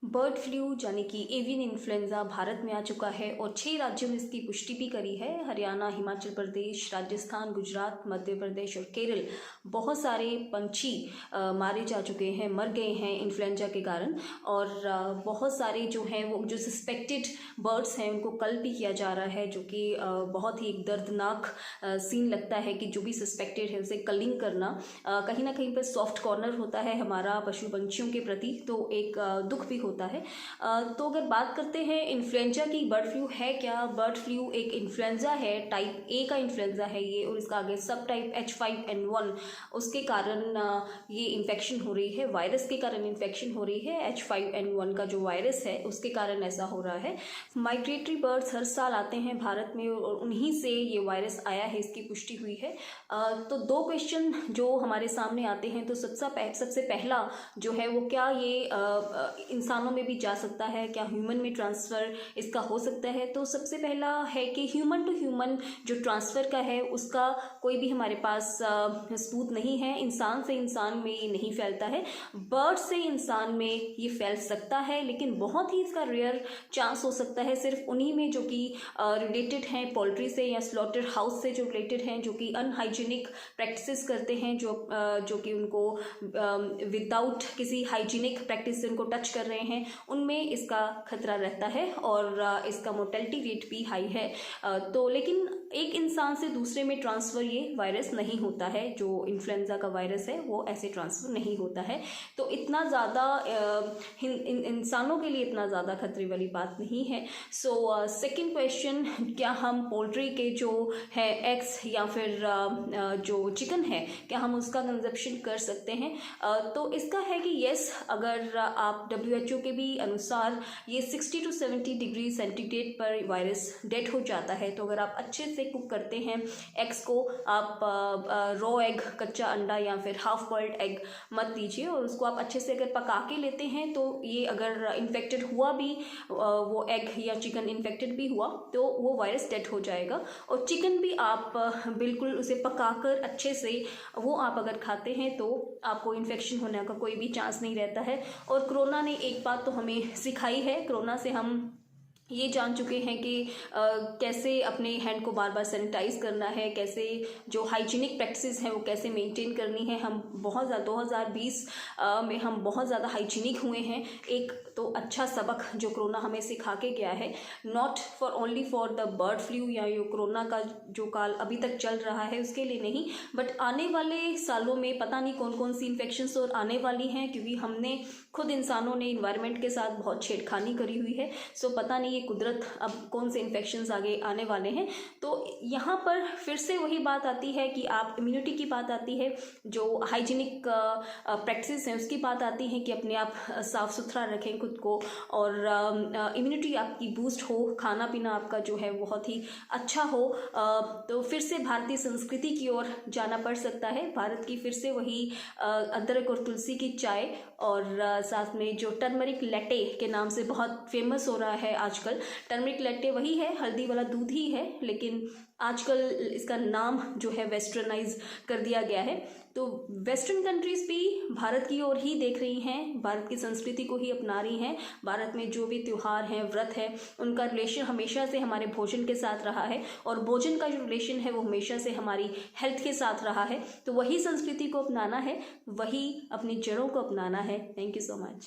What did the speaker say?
Bird flu यानी कि avian influenza Bharat में आ चुका है और 6 राज्यों में इसकी पुष्टि भी करी है। हरियाणा, हिमाचल प्रदेश, राजस्थान, गुजरात, मध्य प्रदेश और केरल। बहुत सारे पंछी मारे जा चुके हैं, मर गए हैं इन्फ्लुएंजा के कारण। और बहुत सारे जो हैं वो जो सस्पेक्टेड बर्ड्स हैं उनको कल भी किया जा रहा है, जो कि बहुत ही एक दर्दनाक सीन लगता है कि जो भी सस्पेक्टेड है उसे कलिंग करना कहीं ना कहीं पर सॉफ्ट कॉर्नर होता है हमारा पशु पंछियों के प्रति, तो एक दुख भी होता है। तो अगर बात करते हैं इन्फ्लुएंजा की, बर्ड फ्लू है क्या? बर्ड फ्लू एक इन्फ्लुएंजा है, टाइप ए का इन्फ्लुएंजा है ये, और इसका आगे सब टाइप H5N1 उसके कारण ये इन्फेक्शन हो रही है, वायरस के कारण इन्फेक्शन हो रही है। H5N1 का जो वायरस है उसके कारण ऐसा हो रहा है। माइग्रेटरी बर्ड्स हर साल आते हैं भारत में और उन्हीं से ये वायरस आया है, इसकी पुष्टि हुई है। तो 2 क्वेश्चन जो हमारे सामने आते हैं, तो सबसे पहला जो है वो क्या ये इंसानों में भी जा सकता है, क्या ह्यूमन में ट्रांसफ़र इसका हो सकता है? तो सबसे पहला है कि ह्यूमन टू ह्यूमन जो ट्रांसफ़र का है उसका कोई भी हमारे पास सबूत नहीं है। इंसान से इंसान में ये नहीं फैलता है, बर्ड से इंसान में ये फैल सकता है, लेकिन बहुत ही इसका रेयर चांस हो सकता है सिर्फ उन्हीं में जो कि रिलेटेड हैं पोल्ट्री से या स्लॉटर हाउस से जो रिलेटेड हैं, जो कि अनहाइजीनिक प्रैक्टिसेस करते हैं, जो कि उनको विदाउट किसी हाइजीनिक प्रैक्टिस से उनको टच कर रहे हैं, उनमें इसका खतरा रहता है और इसका मोर्टेलिटी रेट भी हाई है। तो लेकिन एक इंसान से दूसरे में ट्रांसफ़र ये वायरस नहीं होता है, जो इन्फ्लुएंजा का वायरस है वो ऐसे ट्रांसफ़र नहीं होता है। तो इतना ज़्यादा इंसानों के लिए इतना ज़्यादा खतरे वाली बात नहीं है। सो सेकंड क्वेश्चन, क्या हम पोल्ट्री के जो है एग्स या फिर जो चिकन है, क्या हम उसका कंजप्शन कर सकते हैं? तो इसका है कि यस, अगर आप WHO के भी अनुसार ये 60 to 70 डिग्री सेंटीग्रेड पर वायरस डेड हो जाता है। तो अगर आप अच्छे से कुक करते हैं एग्स को, आप रॉ एग, कच्चा अंडा या फिर हाफ बॉइल्ड एग मत दीजिए, और उसको आप अच्छे से अगर पका के लेते हैं तो ये अगर इन्फेक्टेड हुआ भी, वो एग या चिकन इन्फेक्टेड भी हुआ तो वो वायरस डेड हो जाएगा। और चिकन भी आप बिल्कुल उसे पकाकर अच्छे से वो आप अगर खाते हैं तो आपको इन्फेक्शन होने का कोई भी चांस नहीं रहता है। और कोरोना ने एक बात तो हमें सिखाई है, कोरोना से हम ये जान चुके हैं कि कैसे अपने हैंड को बार बार सैनिटाइज करना है, कैसे जो हाइजीनिक प्रैक्टिसेस हैं वो कैसे मेंटेन करनी है। हम बहुत ज़्यादा 2020 में हम बहुत ज़्यादा हाइजीनिक हुए हैं। एक तो अच्छा सबक जो कोरोना हमें सिखा के गया है, not for only for the bird flu या ये कोरोना का जो काल अभी तक चल रहा है उसके लिए नहीं, बट आने वाले सालों में पता नहीं कौन कौन सी इन्फेक्शंस और आने वाली हैं, क्योंकि हमने खुद इंसानों ने इन्वायरमेंट के साथ बहुत छेड़खानी करी हुई है। सो पता नहीं ये कुदरत अब कौन से इन्फेक्शंस आगे आने वाले हैं। तो यहाँ पर फिर से वही बात आती है कि आप इम्यूनिटी की बात आती है, जो हाइजीनिक प्रैक्टिस हैं उसकी बात आती है कि अपने आप साफ़ सुथरा रखें खुद को और इम्यूनिटी आपकी बूस्ट हो, खाना पीना आपका जो है बहुत ही अच्छा हो। तो फिर से भारतीय संस्कृति की ओर जाना पड़ सकता है। भारत की फिर से वही अदरक और तुलसी की चाय और साथ में जो टर्मरिक लैटे के नाम से बहुत फेमस हो रहा है आजकल। टर्मरिक लैटे वही है, हल्दी वाला दूध ही है, लेकिन आजकल इसका नाम जो है वेस्टर्नाइज कर दिया गया है। तो वेस्टर्न कंट्रीज़ भी भारत की ओर ही देख रही हैं, भारत की संस्कृति को ही अपना रही हैं। भारत में जो भी त्यौहार हैं, व्रत है, उनका रिलेशन हमेशा से हमारे भोजन के साथ रहा है, और भोजन का जो रिलेशन है वो हमेशा से हमारी हेल्थ के साथ रहा है। तो वही संस्कृति को अपनाना है, वही अपनी जड़ों को अपनाना है। Thank you so much.